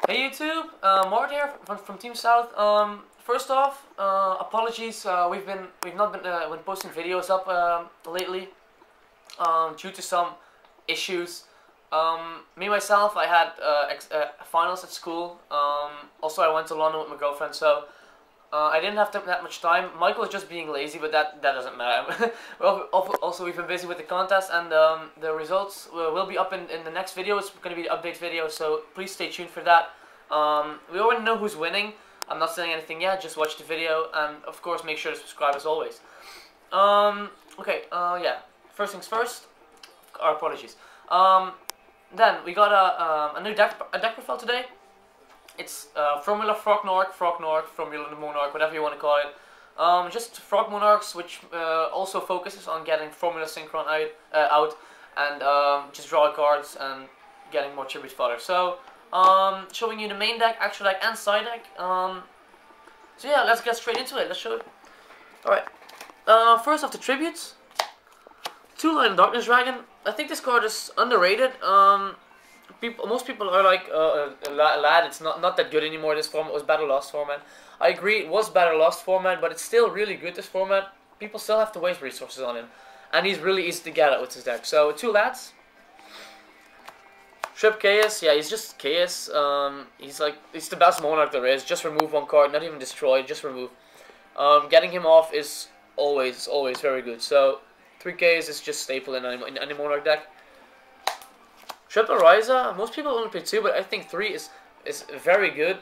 Hey YouTube, Martin here from Team South. First off, apologies. We've not been posting videos up lately due to some issues. Me myself, I had finals at school. Also, I went to London with my girlfriend, so I didn't have that much time. Michael is just being lazy, but that doesn't matter. Well, also, we've been busy with the contest, and the results will be up in the next video. It's going to be the update video, so please stay tuned for that. We already know who's winning. I'm not saying anything yet. Just watch the video, and of course, make sure to subscribe as always. Okay. Yeah. First things first. Our apologies. Then we got a new deck profile today. It's Formula Frog Narch, Formula Monarch, whatever you want to call it. Just Frog Monarchs, which also focuses on getting Formula Synchron out and just draw cards and getting more tribute fodder. So, showing you the main deck, actual deck, and side deck. So yeah, let's get straight into it. Let's show it. Alright. First off, the tributes. 2-line Darkness Dragon. I think this card is underrated. Most people are like, lad, it's not that good anymore. This format was Battle Lost format. I agree, it was Battle Lost format, but it's still really good, this format. People still have to waste resources on him. And he's really easy to get at with his deck. So, 2 lads. Trip Chaos, yeah, he's just Chaos. He's the best Monarch there is. Just remove 1 card, not even destroy, just remove. Getting him off is always very good. So, 3 Chaos is just staple in any Monarch deck. Triple Ryza, most people only play 2, but I think 3 is very good.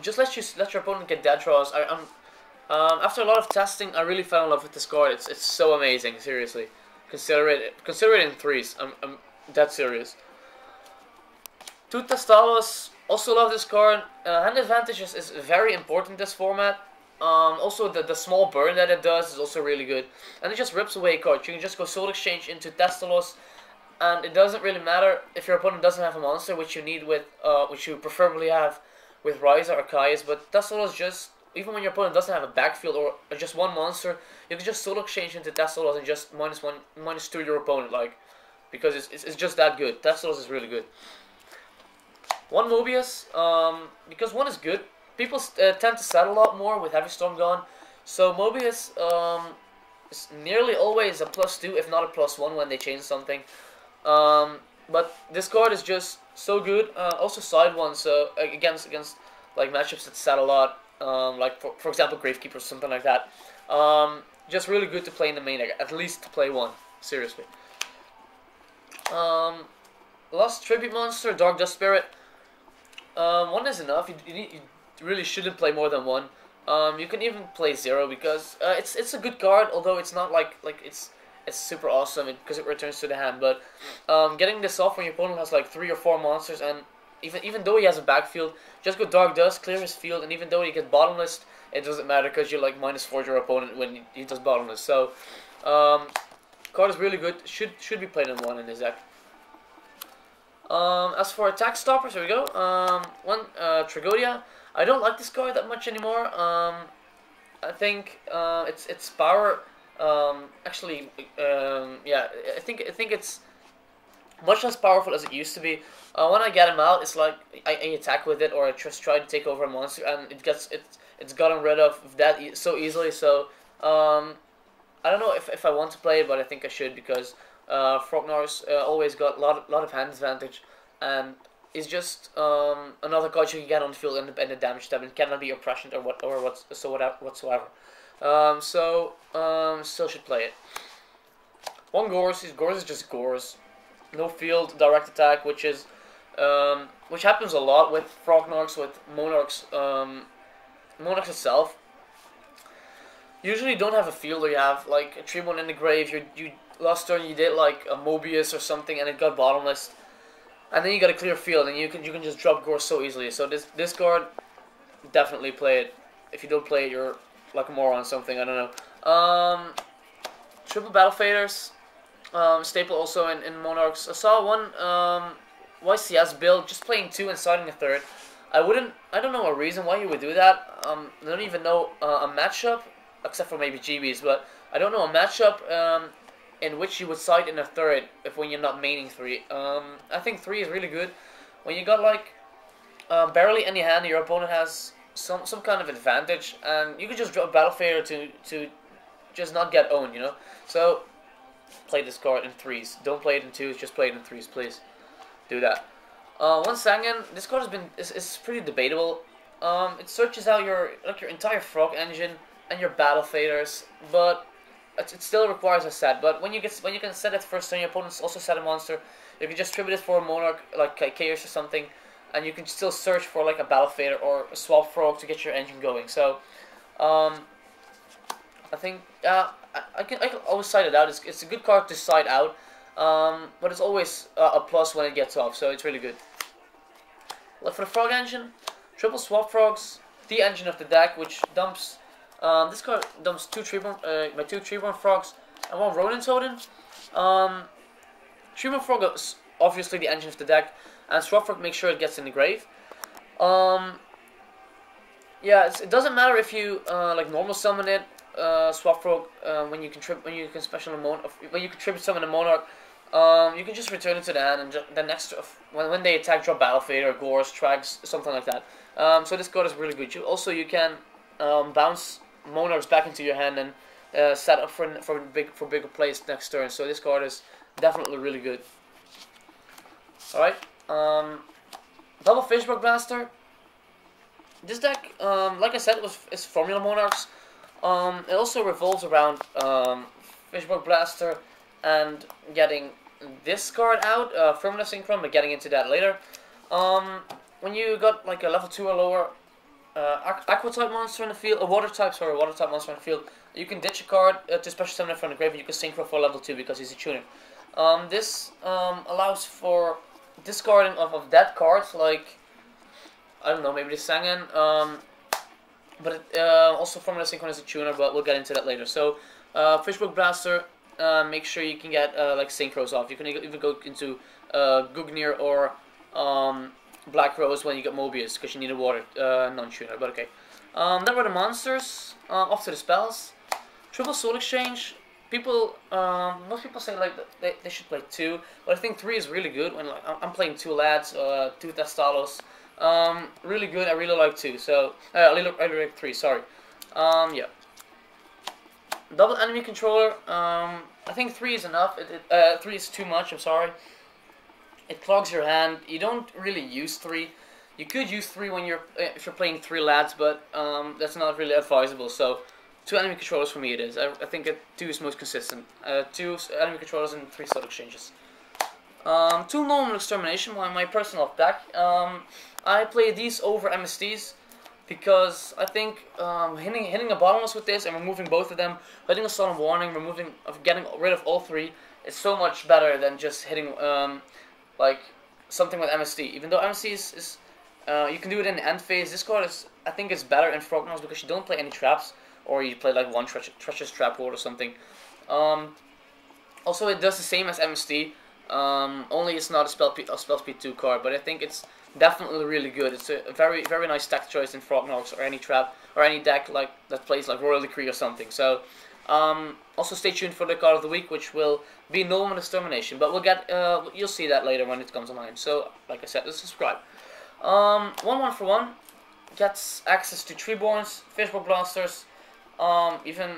Just let your opponent get dead draws. After a lot of testing, I really fell in love with this card. It's so amazing, seriously. Consider it in 3s. I'm dead serious. 2 Testalos, also love this card. Hand advantage is very important in this format. Also the small burn that it does is also really good. And it just rips away cards. You can just go Soul Exchange into Testalos. And it doesn't really matter if your opponent doesn't have a monster, which you need with, which you preferably have with Ryza or Kai's. But Testalos just, even when your opponent doesn't have a backfield or just 1 monster, you can just Soul Exchange into Testalos and just -1, -2 your opponent, like, because it's just that good. Testalos is really good. 1 Mobius, because 1 is good. People tend to settle a lot more with Heavy Storm gone, so Mobius is nearly always a +2, if not a +1 when they change something. But this card is just so good. Also side 1, so against like matchups that set a lot, like for example Gravekeeper or something like that. Just really good to play in the main deck, at least to play 1. Seriously. Last Tribute Monster, Dark Dust Spirit. 1 is enough. You really shouldn't play more than 1. You can even play 0 because it's a good card, although it's not like it's super awesome because it returns to the hand. But getting this off when your opponent has like 3 or 4 monsters, and even though he has a backfield, just go Dark Dust, clear his field, and even though he gets bottomless, it doesn't matter because you're like -4 your opponent when he does bottomless. So card is really good. Should be played in 1 in his deck. As for attack stoppers, here we go. 1 Tragodia. I don't like this card that much anymore. I think its power. Yeah, I think it's much less powerful as it used to be. When I get him out, it's like I attack with it, or I just try to take over a monster, and it's gotten rid of that so easily. So I don't know if I want to play it, but I think I should because Frognar's always got a lot of hand advantage, and is just another card you can get on the field in the damage tab, and cannot be oppression or whatsoever. Still should play it. 1 Gorz. Gorz is just Gorz. No field, direct attack, which happens a lot with Frognarchs, with Monarchs. Monarchs itself. Usually don't have a field, or you have like a Tribune in the grave. You last turn you did like a Mobius or something, and it got bottomless, and then you got a clear field, and you can just drop Gorz so easily. So this card, definitely play it. If you don't play it, you're like a moron or something, I don't know. Triple Battle Faders, staple also in Monarchs. I saw 1 YCS build, just playing 2 and starting a 3rd. I don't know a reason why you would do that. I don't even know a matchup, except for maybe GBs, but I don't know a matchup in which you would side in a 3rd when you're not maining 3. I think 3 is really good. When you got like barely any hand, your opponent has some kind of advantage, and you can just drop Battle Fader to just not get owned, you know. So play this card in 3s. Don't play it in 2s. Just play it in 3s, please. Do that. One Sangan. This card is pretty debatable. It searches out your entire Frog engine and your Battle Faders, but it still requires a set. But when you can set it first turn, your opponent's also set a monster. You can just tribute it for a Monarch like Chaos or something, and you can still search for like a Battle Fader or a Swap Frog to get your engine going. So, I think I can always side it out. It's a good card to side out, but it's always a plus when it gets off. So it's really good. Look for the Frog engine, triple Swap Frogs, the engine of the deck, which dumps. This card dumps my two Treeborn Frogs and one Ronin Totem. Treeborn Frog is obviously the engine of the deck, and Swap Frog makes sure it gets in the grave. Yeah, it doesn't matter if you like normal summon it, Swap Frog, when you can special when you contribute summon a Monarch. You can just return it to the hand, and then next when they attack, drop Battle Fader, Gores, Trags, something like that. So this card is really good. You can bounce Monarchs back into your hand and set up for bigger plays next turn. So this card is definitely really good. All right, double Fishbug Blaster. This deck, like I said, it's Formula Monarchs. It also revolves around Fishbug Blaster and getting this card out, Formula Synchron, but getting into that later. When you got like a level 2 or lower Aqua type monster in the field, a water type monster in the field, you can ditch a card to special summon it from the grave, and you can synchro for level 2 because he's a tuner. This allows for discarding of dead cards, like, I don't know, maybe the Sangan, but it, also Formula Synchron is a tuner, but we'll get into that later. So, Fishbug Blaster, make sure you can get like synchros off. You can even go into Gugnir or Black Rose when you get Mobius, because you need a water non-tuner, but okay. That were the monsters. Off to the spells. Triple Soul Exchange. Most people say like they should play 2, but I think 3 is really good. When like I'm playing 2 lads, 2 Testalos, really good. I really like 2, so I really like 3. Sorry, yeah. Double enemy controller. I think 3 is enough. 3 is too much. I'm sorry. It clogs your hand. You don't really use 3. You could use 3 when if you're playing 3 lads, but that's not really advisable. So 2 enemy controllers for me it is. I think 2 is most consistent. 2 enemy controllers and 3 slot exchanges. 2 normal extermination, my personal deck. I play these over MSTs because I think hitting a bottomless with this and removing both of them, hitting a solemn warning, getting rid of all 3 is so much better than just hitting like something with MST. Even though MST is you can do it in the end phase. This card I think it's better in Frognos because you don't play any traps, or you play like one treacherous trap ward or something. Also, it does the same as MST. Only it's not a spell speed 2 card, but I think it's definitely really good. It's a very nice deck choice in Frognox or any trap or any deck like that plays like Royal Decree or something. So also stay tuned for the card of the week, which will be Normal Extermination, but we'll get you'll see that later when it comes online. So like I said, let's subscribe. 1 for 1 gets access to Treeborns, Fishbug Blasters, even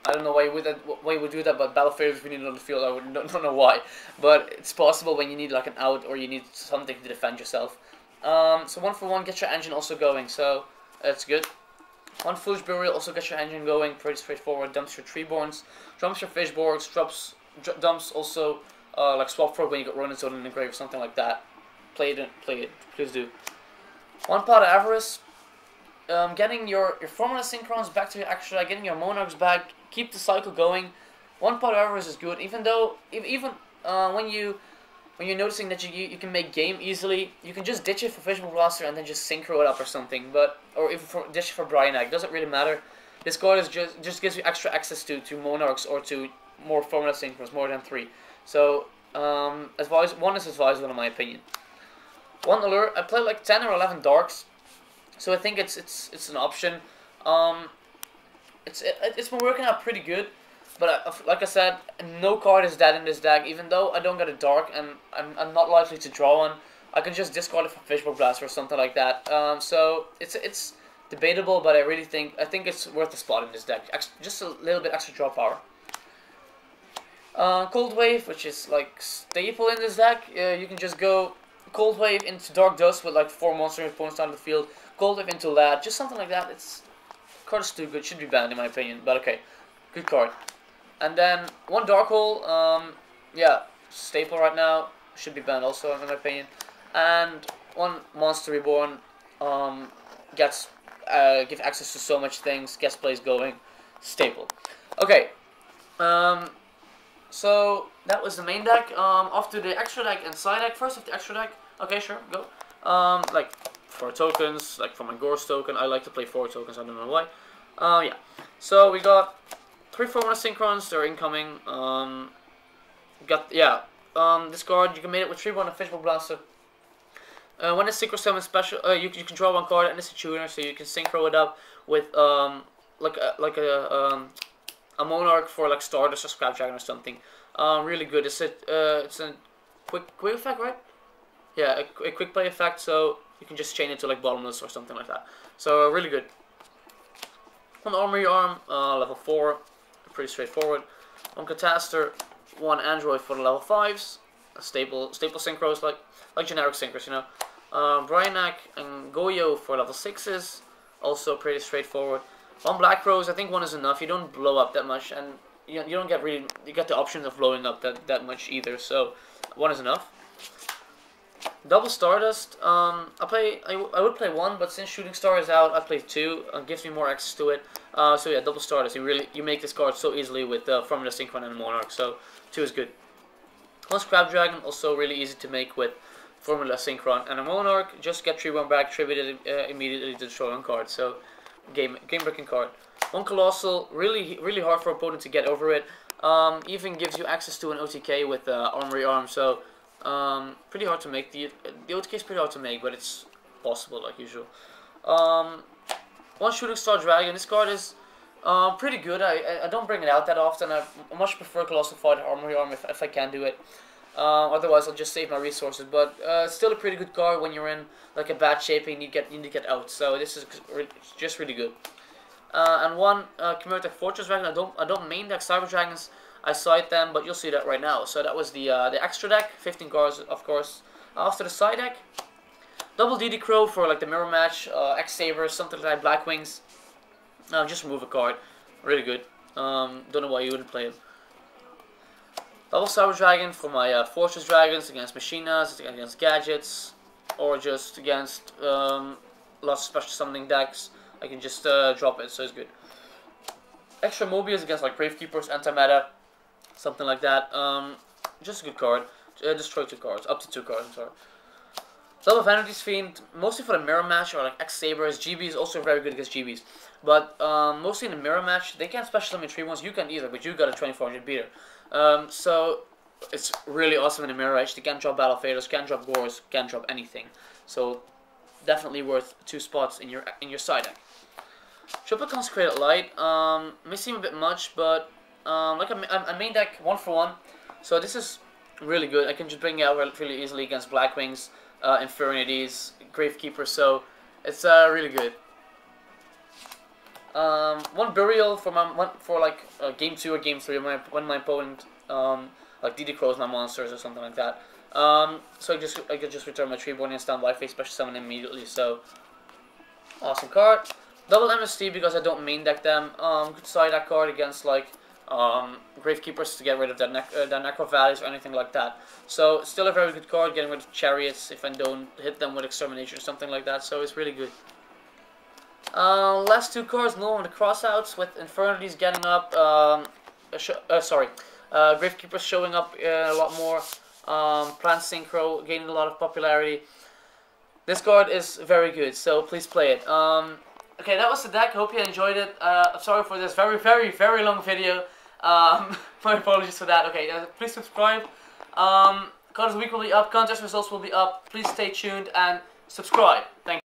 I don't know why you would do that, but Battle Faders we need on the field. I don't know why, but it's possible when you need like an out or you need something to defend yourself. So 1 for 1 gets your engine also going, so that's good. 1 Foolish Burial also gets your engine going, pretty straightforward. Dumps your Treeborns, dumps your Fishborgs, dumps also like Swap Frog when you got Ronin Zone in the grave or something like that. Play it, please do. 1 Pot of Avarice. Getting your Formula Synchrons back to your extra, getting your Monarchs back, keep the cycle going. 1 Pot of Avarice is good, even though when you're noticing that you can make game easily, you can just ditch it for Fishbug Blaster and then just synchro it up or something. Or if ditch it for Bryanak, doesn't really matter. This card is just gives you extra access to Monarchs or to more Formula Synchrons, more than 3. So 1 is advisable in my opinion. 1 Allure. I play like 10 or 11 Darks, so I think it's an option. It's been working out pretty good, but like I said, no card is dead in this deck. Even though I don't get a Dark and I'm not likely to draw one, I can just discard it for Fishbowl Blast or something like that. So it's debatable, but I think it's worth a spot in this deck. Just a little bit extra draw power. Cold Wave, which is like staple in this deck. You can just go Cold Wave into Dark Dust with like 4 monster opponents down the field. Cold Wave into Lad, just something like that. Card is too good, should be banned in my opinion, but okay, good card. And then one Dark Hole, yeah, staple right now, should be banned also in my opinion. And one Monster Reborn, give access to so much things, gets plays going, staple. Okay, so that was the main deck. Off to the extra deck and side deck. First of the extra deck. Okay, sure, go. Like 4 tokens, like for my Gorse token. I like to play 4 tokens. I don't know why. Yeah. So we got 3 4-1 Synchrons. They're incoming. This card you can make it with 3-1 a Fishbowl Blaster. When it's Synchro Summon special, you can draw 1 card and it's a tuner, so you can synchro it up with a Monarch for like Stardust or Scrapdragon or something. Really good. It's a quick effect, right? Yeah, a quick play effect, so you can just chain it to like Bottomless or something like that. So really good. One Armory Arm, level 4, pretty straightforward. One Cataster, 1 Android for the level 5s. Staple synchros like generic synchros, you know. Bryanak and Goyo for level 6s, also pretty straightforward. On Black Rose, I think 1 is enough. You don't blow up that much, and you don't get the option of blowing up that much either. So 1 is enough. Double Stardust. I would play 1, but since Shooting Star is out, I play 2. Gives me more access to it. So yeah, Double Stardust. You make this card so easily with Formula Synchron and Monarch. So 2 is good. One Scrapdragon, also really easy to make with Formula Synchron and a Monarch. Just get 3-1 back, tribute it immediately to destroy 1 card. So game breaking card. One Colossal, really hard for opponent to get over it. Even gives you access to an OTK with Armory Arm, so pretty hard to make. The OTK is pretty hard to make, but it's possible like usual. One Shooting Star Dragon. This card is pretty good. I don't bring it out that often. I much prefer Colossal Fight Armory Arm if I can do it. Otherwise, I'll just save my resources. But it's still a pretty good card when you're in like a bad shape and you need to get out. So this is just really good. And one Commemorative Fortress Dragon. I don't main deck Cyber Dragons. I side them, but you'll see that right now. So that was the extra deck. 15 cards, of course. After the side deck, double DD Crow for like the mirror match. X Sabers, something like Black Wings. Just remove a card. Really good. Don't know why you wouldn't play it. Double Cyber Dragon for my Fortress Dragons against Machinas, against Gadgets, or just against lots of special summoning decks. I can just drop it, so it's good. Extra Mobius against like Gravekeepers, Anti-Meta, something like that. Just a good card. Destroy 2 cards, up to 2 cards, I'm sorry. Double Vanity's Fiend, mostly for the mirror match or like X Sabers. GB is also very good against GBs. But mostly in the mirror match, they can't special summon 3-1s, you can't either, but you got a 2400 beater. So it's really awesome in the mirror match. They can't drop Battle Faders, can't drop Gores, can't drop anything. So definitely worth 2 spots in your side deck. Triple Consecrated Light, may seem a bit much, but like a main deck 1 for 1. So this is really good. I can just bring it out really easily against Black Wings, Infernities, Gravekeeper, so it's really good. One Burial for like game 2 or game 3 when my opponent like DD Crows my monsters or something like that. So I could just return my Treeborn and standby phase special summon immediately. So awesome card. Double MST because I don't main deck them. Could side that card against like Gravekeepers to get rid of their Necro Valleys or anything like that. So still a very good card, getting rid of Chariots if I don't hit them with Extermination or something like that. So it's really good. Last 2 cards, no on the crossouts with Infernities getting up. Gravekeepers showing up a lot more. Plant Synchro gaining a lot of popularity. This card is very good, so please play it. Okay, that was the deck. Hope you enjoyed it. I'm sorry for this very long video. My apologies for that. Okay, please subscribe. Cards of the week will be up. Contest results will be up. Please stay tuned and subscribe. Thank you.